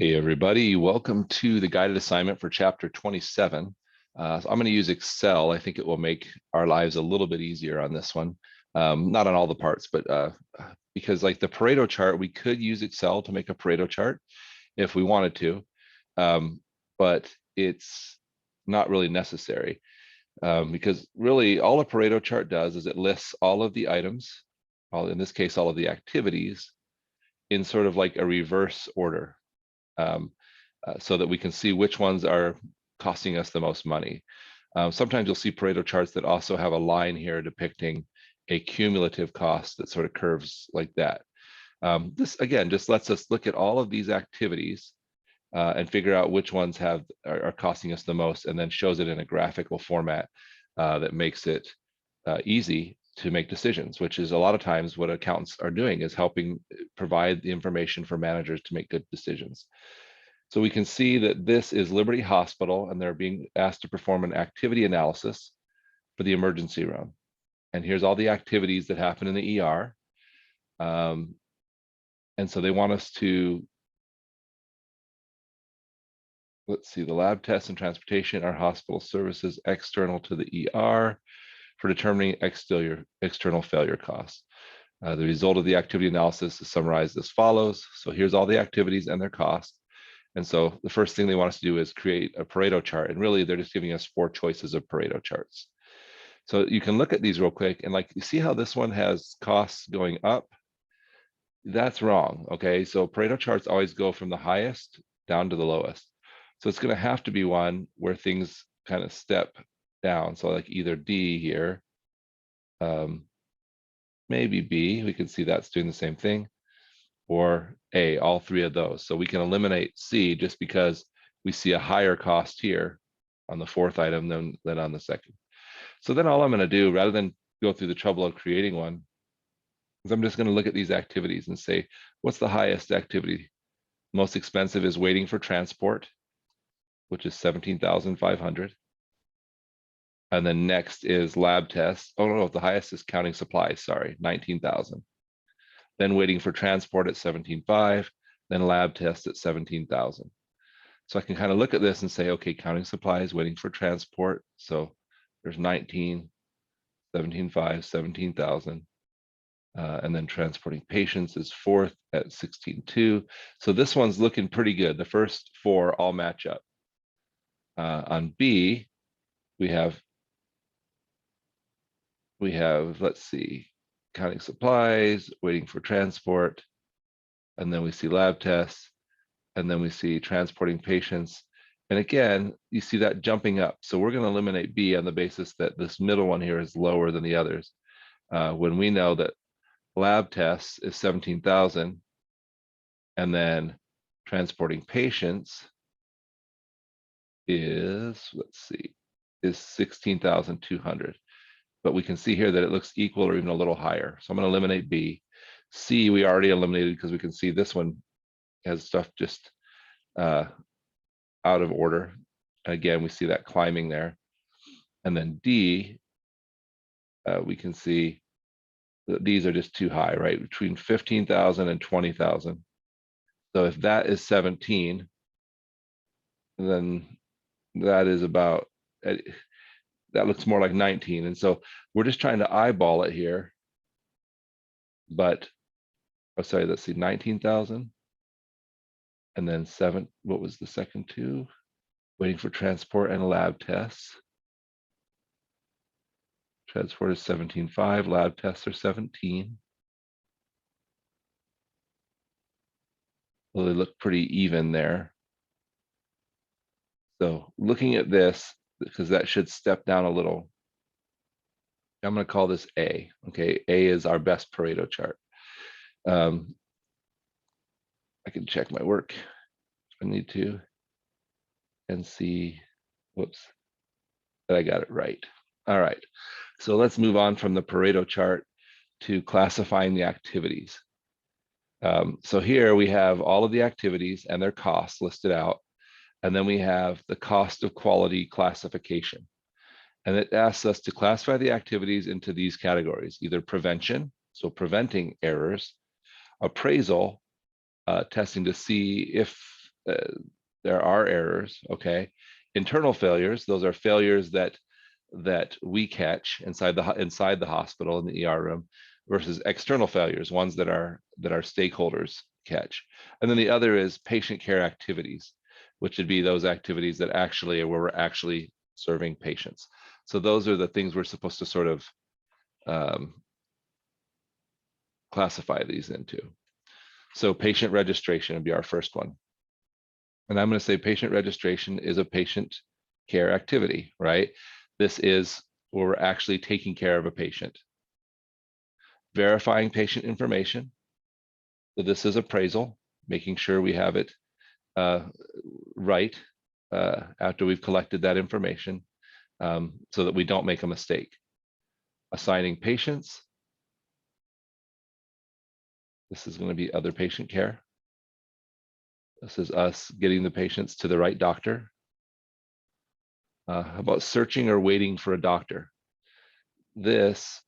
Hey everybody, welcome to the guided assignment for chapter 27. So I'm going to use Excel. I think it will make our lives a little bit easier on this one. Not on all the parts, but because like the Pareto chart, we could use Excel to make a Pareto chart if we wanted to, but it's not really necessary because really all a Pareto chart does is it lists all of the items, in this case, all of the activities in sort of like a reverse order. So that we can see which ones are costing us the most money. Sometimes you'll see Pareto charts that also have a line here depicting a cumulative cost that sort of curves like that. This again just lets us look at all of these activities and figure out which ones are costing us the most, and then shows it in a graphical format that makes it easy to make decisions, which is a lot of times what accountants are doing, is helping provide the information for managers to make good decisions. So we can see that this is Liberty Hospital, and they're being asked to perform an activity analysis for the emergency room. And here's all the activities that happen in the ER. And so they want us to, let's see, the lab tests and transportation are hospital services external to the ER for determining external failure costs. The result of the activity analysis is summarized as follows. So here's all the activities and their costs. And so the first thing they want us to do is create a Pareto chart. And really, they're just giving us 4 choices of Pareto charts. So you can look at these real quick, and like, you see how this one has costs going up? That's wrong, okay? So Pareto charts always go from the highest down to the lowest. So it's gonna have to be one where things kind of step down. So like either D here, maybe B, we can see that's doing the same thing, or A, all 3 of those. So we can eliminate C just because we see a higher cost here on the 4th item than on the 2nd. So then all I'm gonna do, rather than go through the trouble of creating one, is I'm just gonna look at these activities and say, what's the highest activity? Most expensive is waiting for transport, which is 17,500. And then next is lab tests. Oh no, the highest is counting supplies, sorry, 19,000. Then waiting for transport at 17.5, then lab tests at 17,000. So I can kind of look at this and say, okay, counting supplies, waiting for transport. So there's 19, 17.5, 17,000. And then transporting patients is 4th at 16.2. So this one's looking pretty good. The first 4 all match up. On B, we have, let's see, counting supplies, waiting for transport, and then we see lab tests, and then we see transporting patients. And again, you see that jumping up. So we're going to eliminate B on the basis that this middle one here is lower than the others. When we know that lab tests is 17,000, and then transporting patients is, let's see, is 16,200. But we can see here that it looks equal or even a little higher. So I'm going to eliminate B. C, we already eliminated because we can see this one has stuff just out of order. Again, we see that climbing there. And then D, we can see that these are just too high, right? Between 15,000 and 20,000. So if that is 17, then that is about, that looks more like 19. And so we're just trying to eyeball it here. But, oh, sorry, let's see, 19,000. And then 7, what was the second 2? Waiting for transport and lab tests. Transport is 17.5, lab tests are 17. Well, they look pretty even there. So looking at this, because that should step down a little, I'm going to call this A. Okay, A is our best Pareto chart. I can check my work if I need to and see, whoops, that I got it right. All right, so let's move on from the Pareto chart to classifying the activities. So here we have all of the activities and their costs listed out. And then we have the cost of quality classification. And it asks us to classify the activities into these categories, either prevention, so preventing errors, appraisal, testing to see if there are errors, okay? Internal failures, those are failures that we catch inside the hospital in the ER room, versus external failures, ones that our stakeholders catch. And then the other is patient care activities, which would be those activities that actually are where we're actually serving patients. So those are the things we're supposed to sort of classify these into. So patient registration would be our first one. And I'm going to say patient registration is a patient care activity, right? This is where we're actually taking care of a patient. Verifying patient information. So this is appraisal, making sure we have it right after we've collected that information, so that we don't make a mistake. Assigning patients. This is going to be other patient care. This is us getting the patients to the right doctor. How about searching or waiting for a doctor? This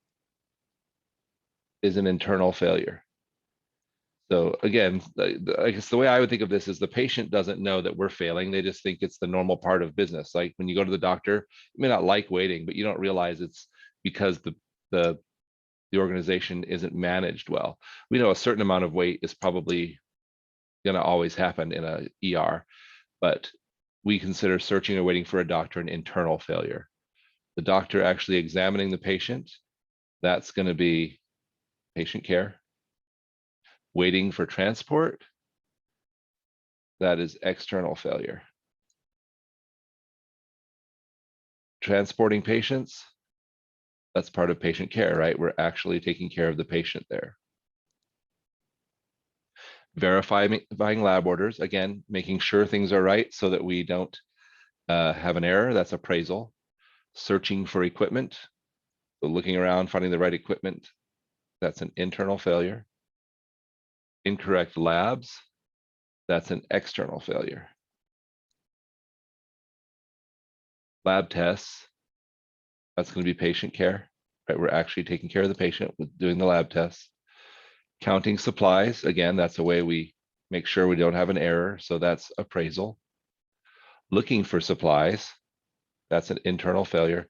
is an internal failure. So again, I guess the way I would think of this is the patient doesn't know that we're failing. They just think it's the normal part of business. Like when you go to the doctor, you may not like waiting, but you don't realize it's because the organization isn't managed well. We know a certain amount of wait is probably going to always happen in a ER, but we consider searching or waiting for a doctor an internal failure. The doctor actually examining the patient, that's going to be patient care. Waiting for transport, that is external failure. Transporting patients, that's part of patient care, right? We're actually taking care of the patient there. Verifying lab orders, again, making sure things are right so that we don't have an error, that's appraisal. Searching for equipment, so looking around, finding the right equipment, that's an internal failure. Incorrect labs, that's an external failure. Lab tests, that's going to be patient care, right? We're actually taking care of the patient with doing the lab tests. Counting supplies, again, that's a way we make sure we don't have an error, so that's appraisal. Looking for supplies, that's an internal failure.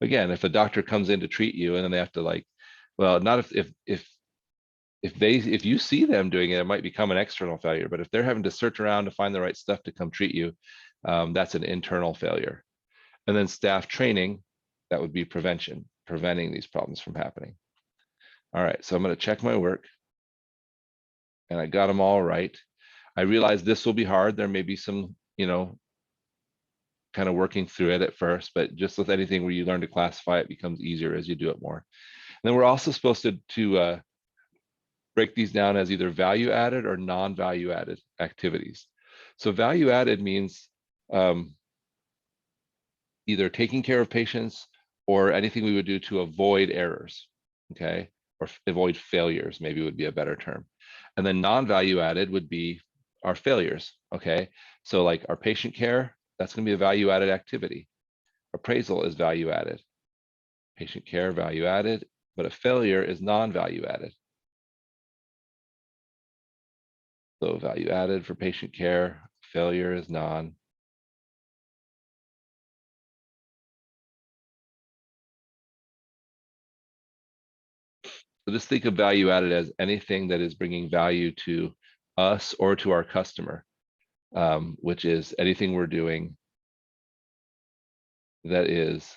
Again, if a doctor comes in to treat you and then they have to like, well, not if you see them doing it, it might become an external failure, but if they're having to search around to find the right stuff to come treat you, that's an internal failure. And then staff training, that would be prevention, preventing these problems from happening. All right, so I'm going to check my work and I got them all right. I realize this will be hard. There may be some, kind of working through it at first, but just with anything where you learn to classify, it becomes easier as you do it more. And then we're also supposed to break these down as either value added or non-value added activities. So value added means either taking care of patients or anything we would do to avoid errors, okay? Or avoid failures, maybe would be a better term. And then non-value added would be our failures, okay? So like our patient care, that's gonna be a value added activity. Appraisal is value added. Patient care, value added, but a failure is non-value added. So value added for patient care, failure is non. So just think of value added as anything that is bringing value to us or to our customer, which is anything we're doing that is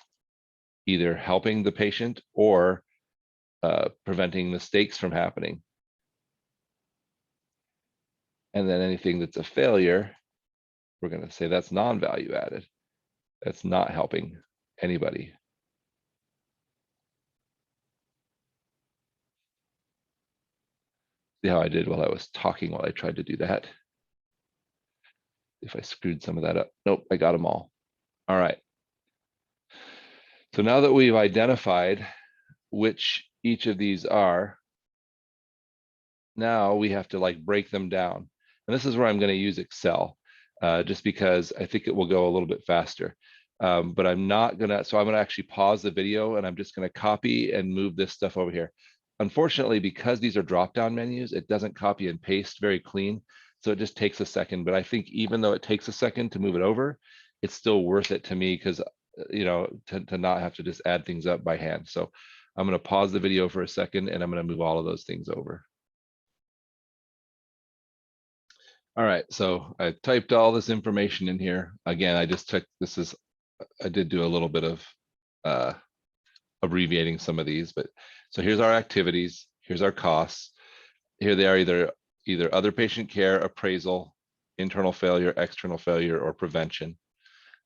either helping the patient or preventing mistakes from happening. And then anything that's a failure, we're going to say that's non-value added. That's not helping anybody. See how I did while I was talking while I tried to do that? If I screwed some of that up. Nope, I got them all. All right. So now that we've identified which each of these are, now we have to like break them down. And this is where I'm going to use Excel, just because I think it will go a little bit faster. But I'm not going to, so I'm going to actually pause the video and I'm just going to copy and move this stuff over here. Unfortunately, because these are drop-down menus, it doesn't copy and paste very clean. So it just takes a second, but I think even though it takes a second to move it over, it's still worth it to me because, to not have to just add things up by hand. So I'm going to pause the video for a second and I'm going to move all of those things over. All right, so I typed all this information in here. Again, I just took, I did do a little bit of abbreviating some of these, but so here's our activities, here's our costs. Here they are, either other patient care, appraisal, internal failure, external failure, or prevention.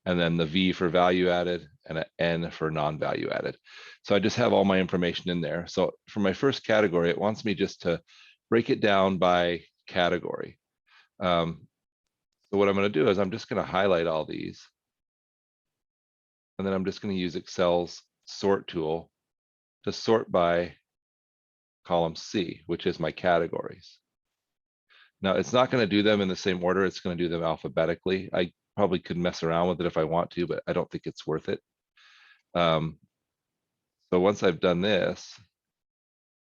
And then the V for value added and an N for non-value added. So I just have all my information in there. So for my first category, it wants me just to break it down by category. So what I'm going to do is I'm just going to highlight all these. And then I'm just going to use Excel's sort tool to sort by column C, which is my categories. Now it's not going to do them in the same order. It's going to do them alphabetically. I probably could mess around with it if I want to, but I don't think it's worth it. So once I've done this,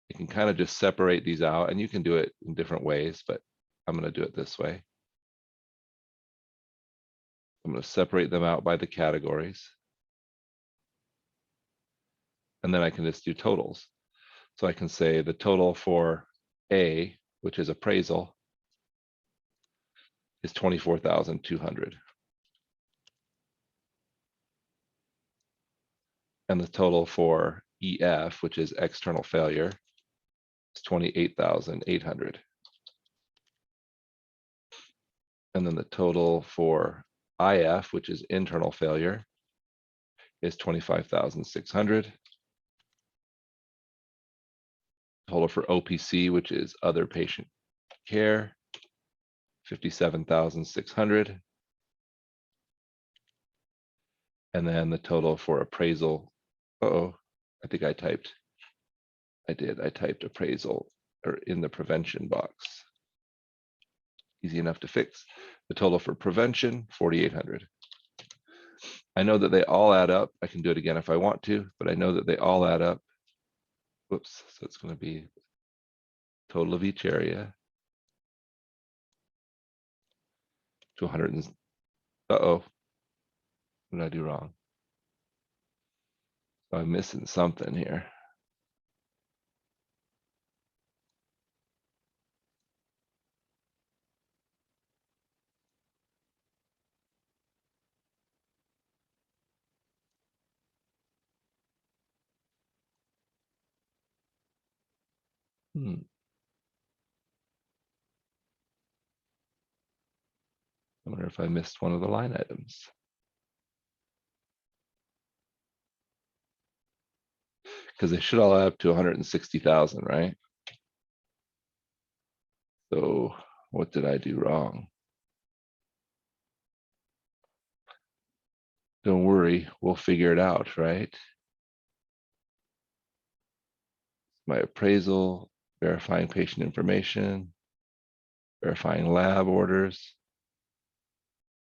you can kind of just separate these out, and you can do it in different ways, but I'm going to do it this way. I'm going to separate them out by the categories. And then I can just do totals. So I can say the total for A, which is appraisal, is 24,200. And the total for EF, which is external failure, is 28,800. And then the total for IF, which is internal failure, is 25,600. Total for OPC, which is other patient care, 57,600. And then the total for appraisal, I think I typed appraisal or in the prevention box. Easy enough to fix. The total for prevention, 4,800. I know that they all add up. I can do it again if I want to, but I know that they all add up. Whoops, so it's going to be total of each area to 100. What did I do wrong? I'm missing something here. I wonder if I missed one of the line items. Because they should all add up to 160,000, right? So what did I do wrong? Don't worry, we'll figure it out, right? My appraisal, verifying patient information, verifying lab orders,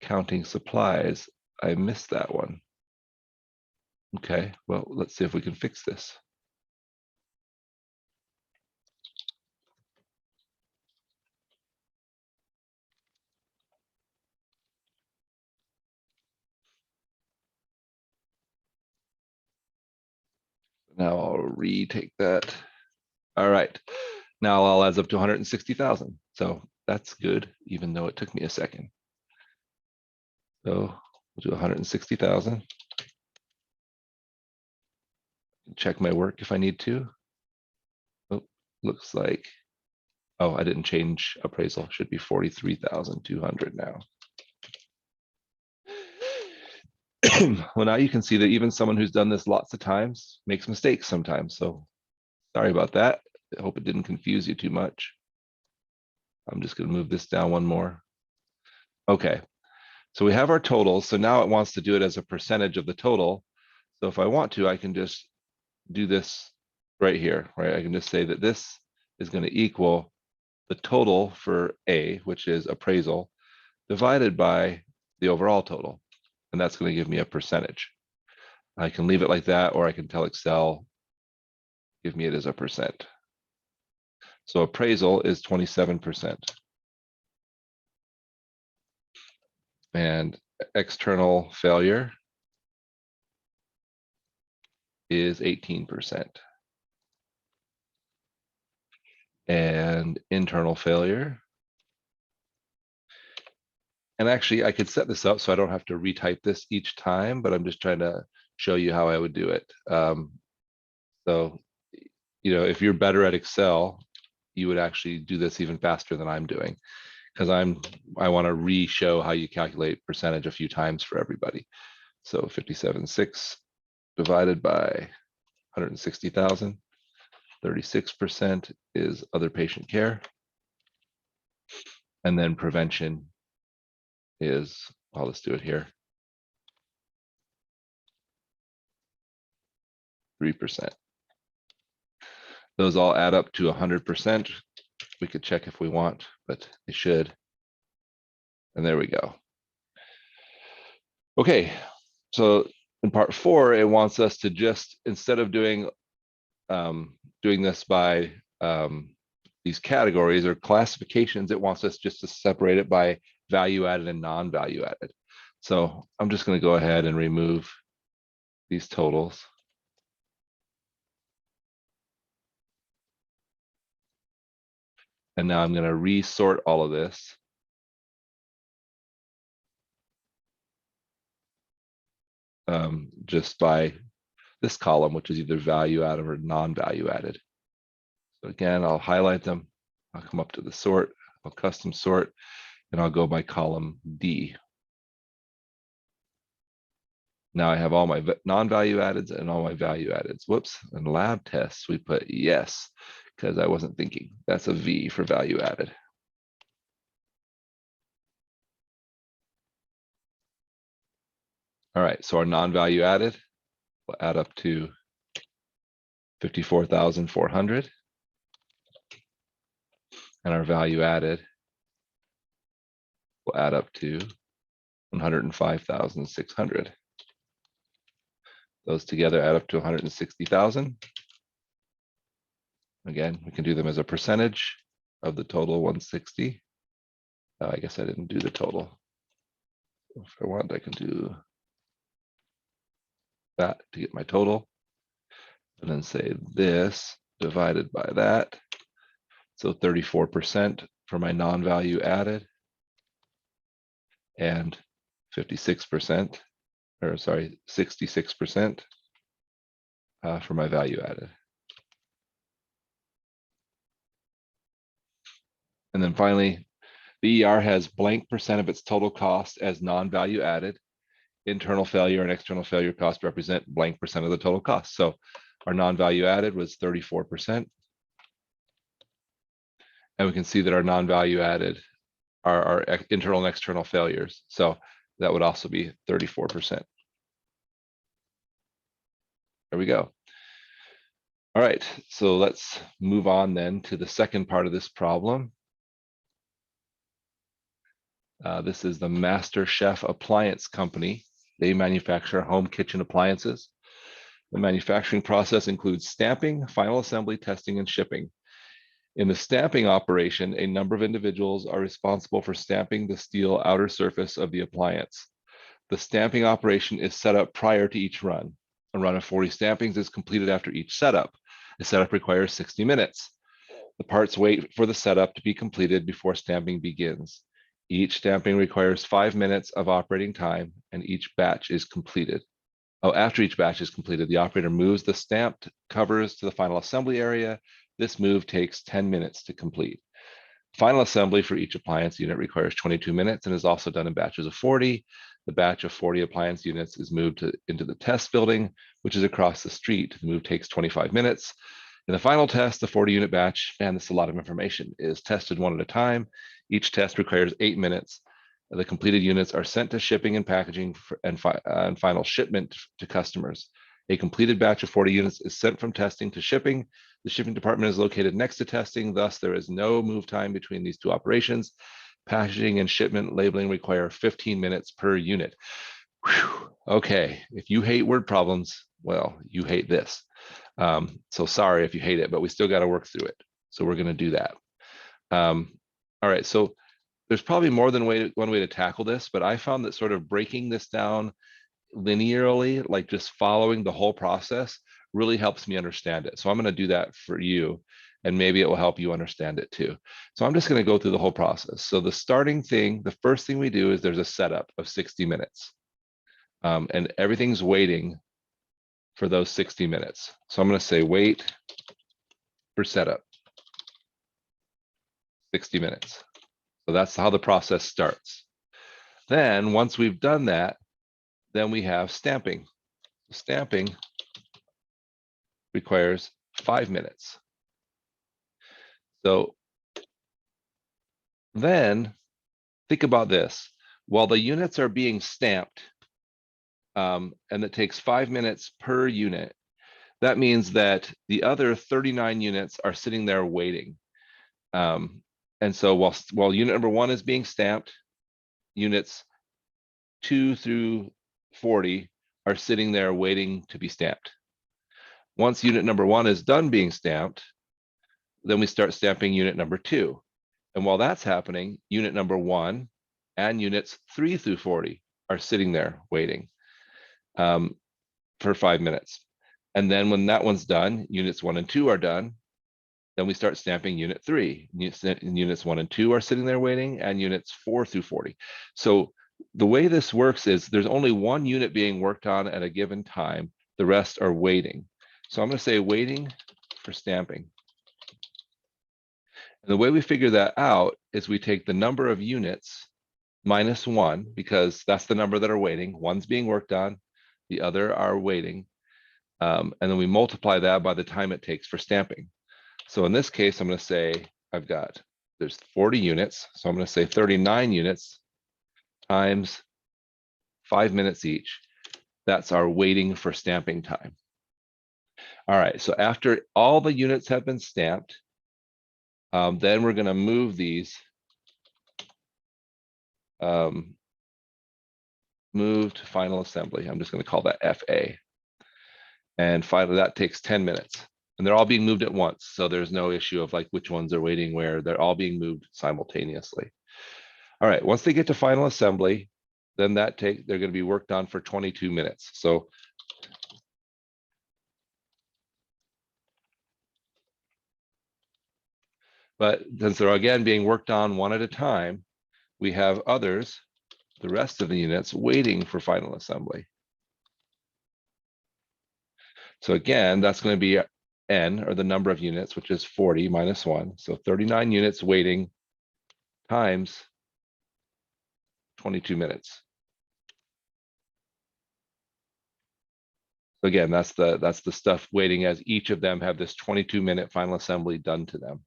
counting supplies. I missed that one. Okay, well, let's see if we can fix this. Now I'll retake that. All right, now all adds up to 160,000. So that's good, even though it took me a second. So we'll do 160,000. Check my work if I need to. Oh, looks like, I didn't change appraisal. Should be 43,200 now. Well, now you can see that even someone who's done this lots of times makes mistakes sometimes. So sorry about that. I hope it didn't confuse you too much. I'm just going to move this down one more. Okay, so we have our totals. So now it wants to do it as a percentage of the total. So if I want to, I can just do this right here, right? I can just say that this is going to equal the total for A, which is appraisal, divided by the overall total. And that's going to give me a percentage. I can leave it like that, or I can tell Excel, give me it as a percent. So appraisal is 27%. And external failure is 18%. And internal failure. And actually, I could set this up so I don't have to retype this each time, but I'm just trying to show you how I would do it. So, if you're better at Excel, you would actually do this even faster than I'm doing, because I want to re-show how you calculate percentage a few times for everybody. So 57.6 divided by 160,000, 36% is other patient care. And then prevention is, I'll just do it here, 3%. Those all add up to 100%. We could check if we want, but they should. And there we go. Okay, so in part 4, it wants us to just, instead of doing this by these categories or classifications, it wants us just to separate it by value added and non-value added. So I'm just going to go ahead and remove these totals. And now I'm going to resort all of this. Just by this column, which is either value added or non-value added. So again, I'll highlight them. I'll come up to the sort, I'll custom sort, and I'll go by column D. Now I have all my non-value addeds and all my value addeds. Whoops, and lab tests, we put yes, because I wasn't thinking. That's a V for value added. All right, so our non-value added will add up to 54,400. And our value added will add up to 105,600. Those together add up to 160,000. Again, we can do them as a percentage of the total 160. I guess I didn't do the total. If I want, I can do that to get my total. And then say this divided by that. So 34% for my non-value added and 56%, or sorry, 66% for my value added. And then finally, the ER has blank percent of its total cost as non-value added. Internal failure and external failure cost represent blank percent of the total cost. So our non-value added was 34%. And we can see that our non-value added are our internal and external failures. So that would also be 34%. There we go. All right, so let's move on then to the second part of this problem. This is the Master Chef Appliance Company. They manufacture home kitchen appliances. The manufacturing process includes stamping, final assembly, testing, and shipping. In the stamping operation, a number of individuals are responsible for stamping the steel outer surface of the appliance. The stamping operation is set up prior to each run. A run of 40 stampings is completed after each setup. The setup requires 60 minutes. The parts wait for the setup to be completed before stamping begins. Each stamping requires 5 minutes of operating time, and each batch is completed. After each batch is completed, the operator moves the stamped covers to the final assembly area. This move takes 10 minutes to complete. Final assembly for each appliance unit requires 22 minutes and is also done in batches of 40. The batch of 40 appliance units is moved into the test building, which is across the street. The move takes 25 minutes. In the final test, the 40 unit batch, man, this is a lot of information, is tested one at a time. Each test requires 8 minutes. The completed units are sent to shipping and packaging and final shipment to customers. A completed batch of 40 units is sent from testing to shipping. The shipping department is located next to testing, thus there is no move time between these two operations. Packaging and shipment labeling require 15 minutes per unit. Whew. Okay, if you hate word problems, well, you hate this. So sorry if you hate it, but we still got to work through it. So we're going to do that. All right, so there's probably more than one way to tackle this, but I found that sort of breaking this down linearly, like just following the whole process, really helps me understand it. So I'm going to do that for you, and maybe it will help you understand it too. So I'm just going to go through the whole process. So the starting thing, the first thing we do is there's a setup of 60 minutes. And everything's waiting for those 60 minutes. So I'm going to say wait for setup, 60 minutes. So that's how the process starts. Then once we've done that, then we have stamping. Stamping requires 5 minutes. So then think about this. While the units are being stamped, and it takes 5 minutes per unit, that means that the other 39 units are sitting there waiting. And so while unit number 1 is being stamped, units 2 through 40 are sitting there waiting to be stamped. Once unit number 1 is done being stamped, then we start stamping unit number 2. And while that's happening, unit number 1 and units 3 through 40 are sitting there waiting for 5 minutes. And then when that one's done, units 1 and 2 are done. Then we start stamping unit 3. Units 1 and 2 are sitting there waiting, and units 4 through 40. So the way this works is there's only one unit being worked on at a given time. The rest are waiting. So I'm going to say waiting for stamping. And the way we figure that out is we take the number of units minus 1, because that's the number that are waiting. One's being worked on, the other are waiting. And then we multiply that by the time it takes for stamping. So in this case, I'm going to say there's 40 units. So I'm going to say 39 units times 5 minutes each. That's our waiting for stamping time. All right, so after all the units have been stamped, then we're going to move these, move to final assembly. I'm just going to call that FA. And finally, that takes 10 minutes. And they're all being moved at once. So there's no issue of like which ones are waiting where. They're all being moved simultaneously. All right, once they get to final assembly, then they're going to be worked on for 22 minutes. So but since they're again being worked on one at a time, we have others, the rest of the units, waiting for final assembly. So again, that's going to be N, or the number of units, which is 40 minus 1. So 39 units waiting times 22 minutes. So again, that's the stuff waiting as each of them have this 22-minute final assembly done to them.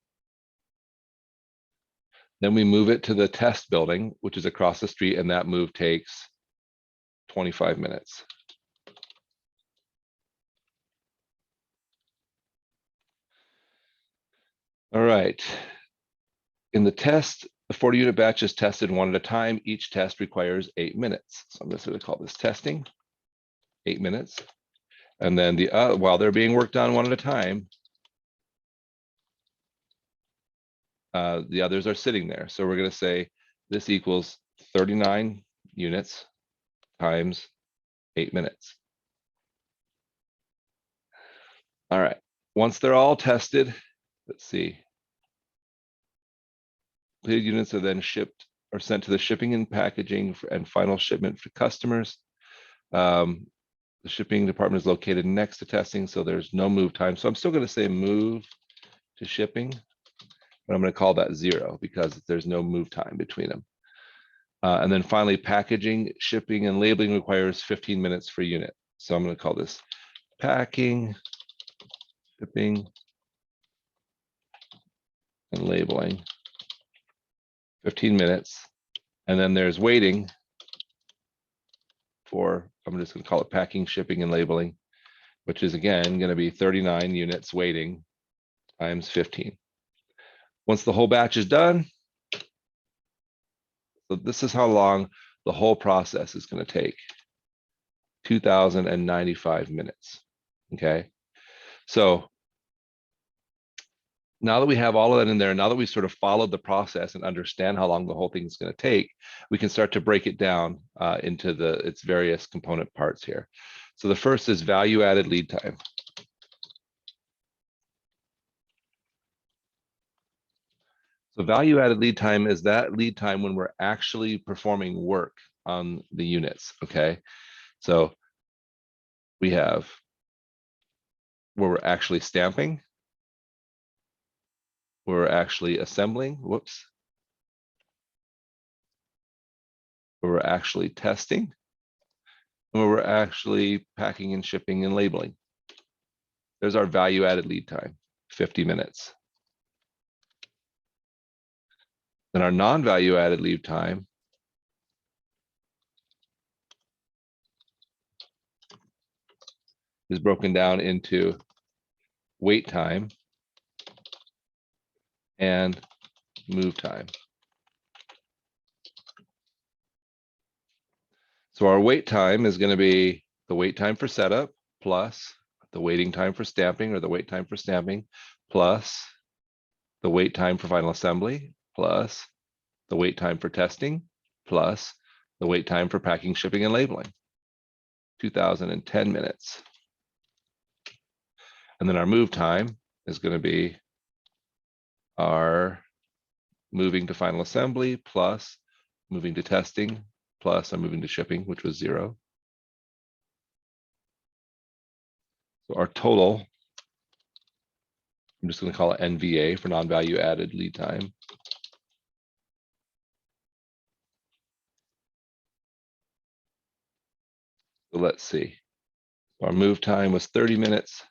Then we move it to the test building, which is across the street, and that move takes 25 minutes. All right. In the test, the 40-unit batch is tested one at a time. Each test requires 8 minutes. So I'm just going to call this testing, 8 minutes. And then while they're being worked on one at a time, the others are sitting there. So we're going to say this equals 39 units times 8 minutes. All right. Once they're all tested, let's see. Completed units are then shipped or sent to the shipping and packaging and final shipment for customers. The shipping department is located next to testing, so there's no move time. So I'm still going to say move to shipping, but I'm going to call that 0 because there's no move time between them. And then finally, packaging, shipping, and labeling requires 15 minutes per unit. So I'm going to call this packing, shipping, and labeling, 15 minutes. And then there's waiting for, I'm just going to call it packing, shipping, and labeling, which is again going to be 39 units waiting times 15. Once the whole batch is done, so this is how long the whole process is going to take, 2,095 minutes. Okay, so Now that we have all of that in there, now that we sort of followed the process and understand how long the whole thing is going to take, we can start to break it down into its various component parts here. So the first is value added lead time. So value added lead time is that lead time when we're actually performing work on the units, okay? So we have where we're actually stamping, where we're actually assembling, whoops, where we're actually testing, and where we're actually packing and shipping and labeling. There's our value added lead time, 50 minutes. Then our non-value added lead time is broken down into wait time and move time. So our wait time is going to be the wait time for setup plus the waiting time for stamping, or the wait time for stamping, plus the wait time for final assembly, plus the wait time for testing, plus the wait time for packing, shipping, and labeling, 2010 minutes. And then our move time is going to be our moving to final assembly plus moving to testing plus I'm moving to shipping, which was 0. So our total, I'm just going to call it NVA for non-value added lead time. So let's see. Our move time was 30 minutes.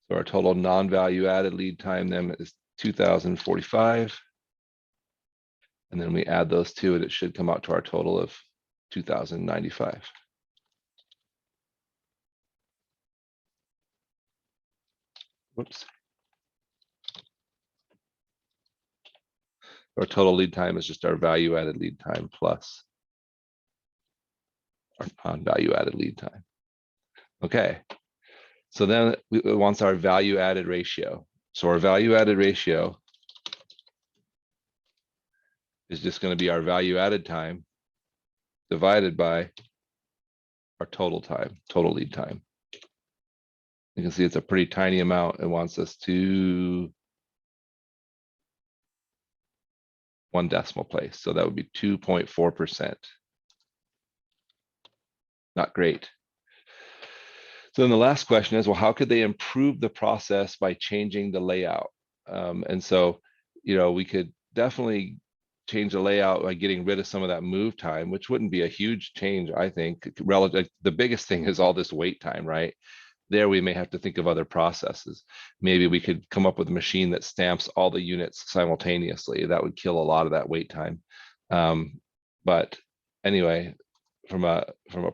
So our total non-value added lead time then is 2045. And then we add those two and it should come out to our total of 2095. Whoops. Our total lead time is just our value added lead time plus our non-value added lead time. Okay. So then it wants our value added ratio. So our value added ratio is just going to be our value added time divided by our total time, total lead time. You can see it's a pretty tiny amount. It wants us to 1 decimal place. So that would be 2.4%. Not great. So then the last question is, well, how could they improve the process by changing the layout? And so, we could definitely change the layout by getting rid of some of that move time, which wouldn't be a huge change, I think. Relative, the biggest thing is all this wait time, right? There we may have to think of other processes. Maybe we could come up with a machine that stamps all the units simultaneously. That would kill a lot of that wait time. But anyway, from a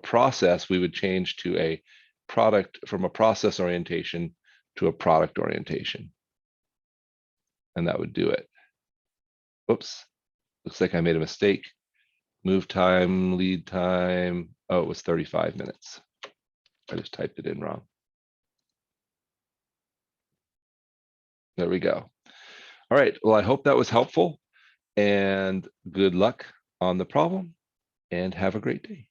process, we would change to a product, from a process orientation to a product orientation. And that would do it. Oops, looks like I made a mistake. Move time, lead time. Oh, it was 35 minutes. I just typed it in wrong. There we go. All right, well, I hope that was helpful, and good luck on the problem, and have a great day.